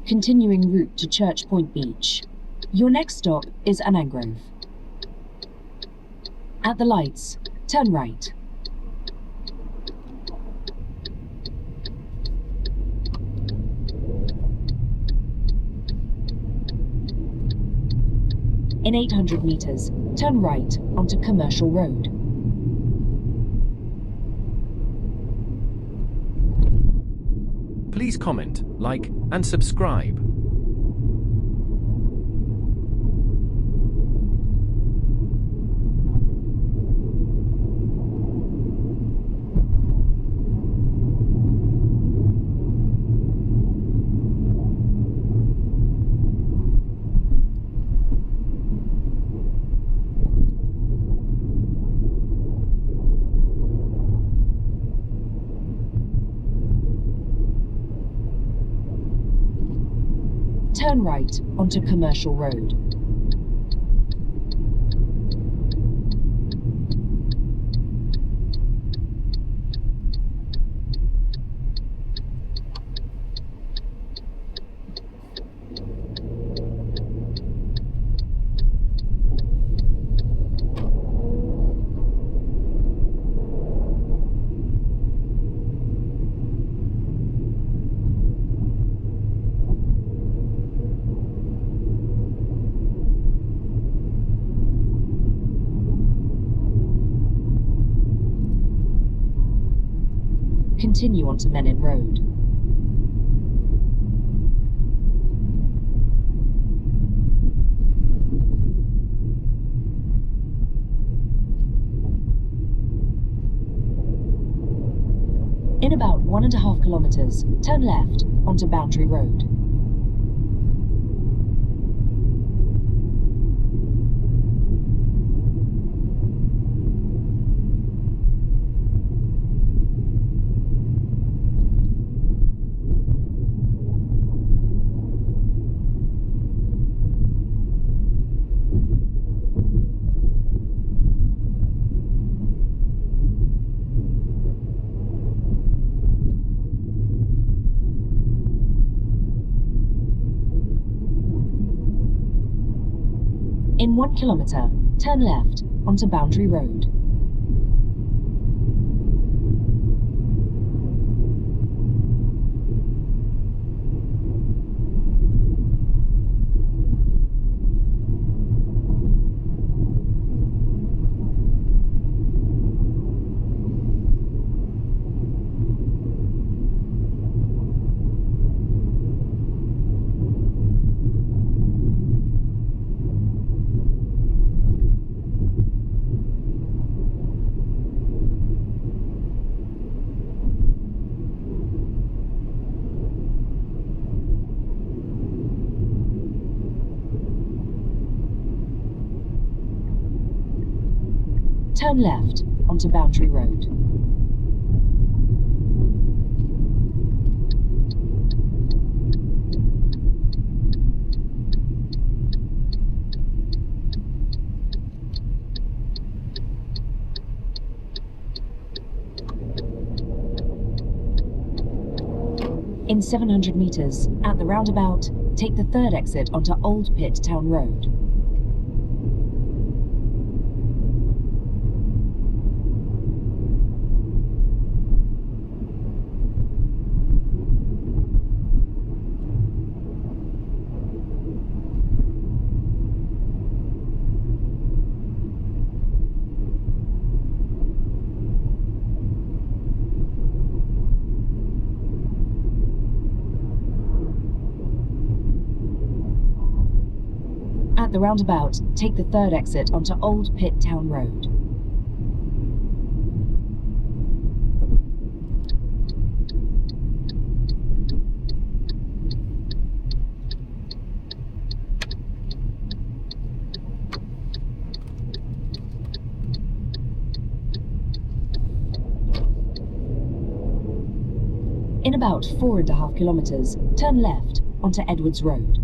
Continuing route to Church Point Beach. Your next stop is Annangrove. At the lights, turn right. In 800 meters, turn right onto Commercial Road. Please comment, like, and subscribe. Turn right onto Commercial Road. Continue onto Menin Road. In about 1.5 kilometers, turn left onto Boundary Road. In 1 kilometer, turn left onto Boundary Road. Turn left onto Boundary Road. In 700 meters, at the roundabout, take the third exit onto Old Pit Town Road. At the roundabout, take the third exit onto Old Pit Town Road. In about 4.5 kilometers, turn left onto Edwards Road.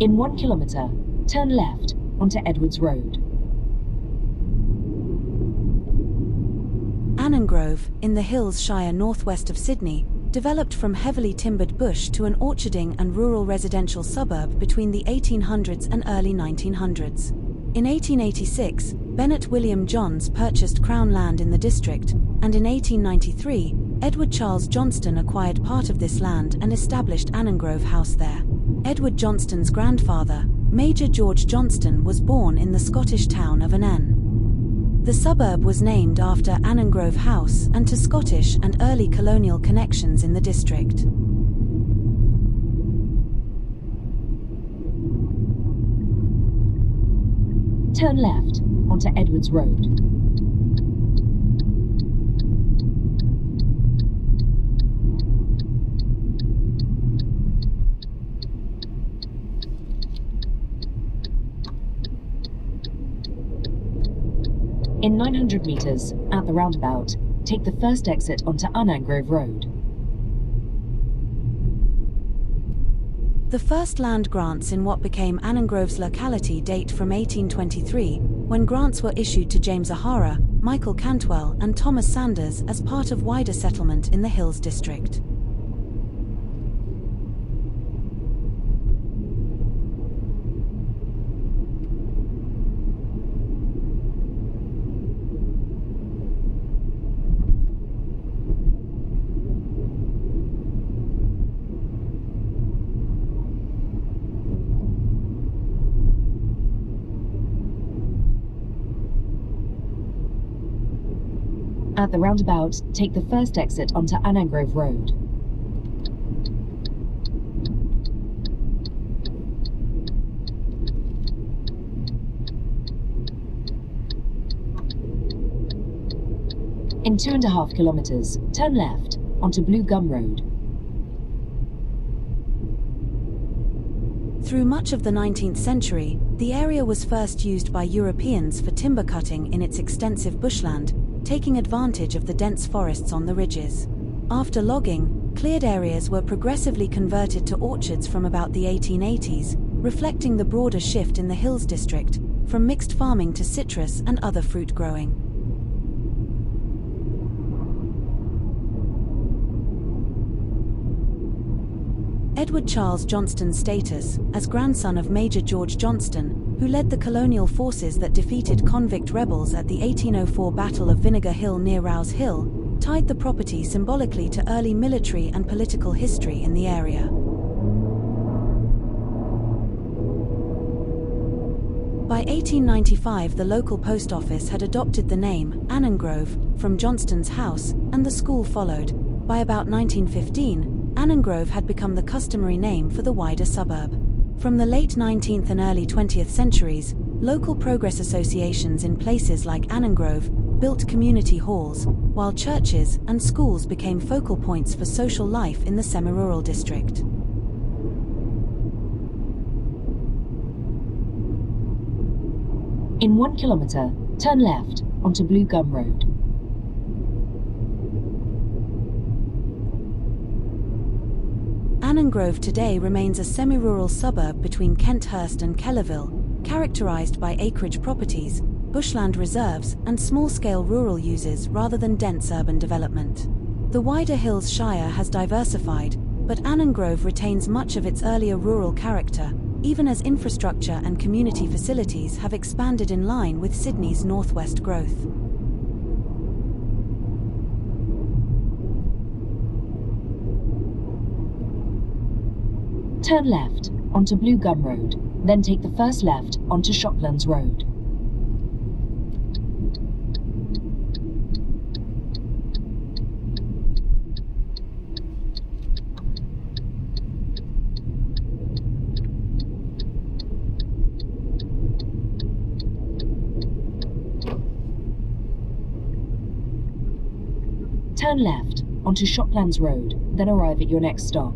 In 1 kilometre, turn left onto Edwards Road. Annangrove, in the Hills Shire northwest of Sydney, developed from heavily timbered bush to an orcharding and rural residential suburb between the 1800s and early 1900s. In 1886, Bennett William Johns purchased Crown land in the district, and in 1893, Edward Charles Johnston acquired part of this land and established Annangrove House there. Edward Johnston's grandfather, Major George Johnston, was born in the Scottish town of Annan. The suburb was named after Annangrove House and to Scottish and early colonial connections in the district. Turn left onto Edwards Road. In 900 metres, at the roundabout, take the first exit onto Annangrove Road. The first land grants in what became Annangrove's locality date from 1823, when grants were issued to James O'Hara, Michael Cantwell and Thomas Sanders as part of wider settlement in the Hills District. At the roundabout, take the first exit onto Annangrove Road. In 2.5 kilometres, turn left onto Blue Gum Road. Through much of the 19th century, the area was first used by Europeans for timber cutting in its extensive bushland, taking advantage of the dense forests on the ridges. After logging, cleared areas were progressively converted to orchards from about the 1880s, reflecting the broader shift in the Hills District, from mixed farming to citrus and other fruit growing. Edward Charles Johnston's status, as grandson of Major George Johnston, who led the colonial forces that defeated convict rebels at the 1804 Battle of Vinegar Hill near Rouse Hill, tied the property symbolically to early military and political history in the area. By 1895, the local post office had adopted the name Annangrove from Johnston's house, and the school followed. By about 1915, Annangrove had become the customary name for the wider suburb. From the late 19th and early 20th centuries, local progress associations in places like Annangrove built community halls, while churches and schools became focal points for social life in the semi-rural district. In 1 kilometre, turn left onto Blue Gum Road. Annangrove today remains a semi-rural suburb between Kenthurst and Kellerville, characterised by acreage properties, bushland reserves and small-scale rural uses rather than dense urban development. The wider Hills Shire has diversified, but Annangrove retains much of its earlier rural character, even as infrastructure and community facilities have expanded in line with Sydney's northwest growth. Turn left onto Blue Gum Road, then take the first left onto Shoplands Road. Turn left onto Shoplands Road, then arrive at your next stop.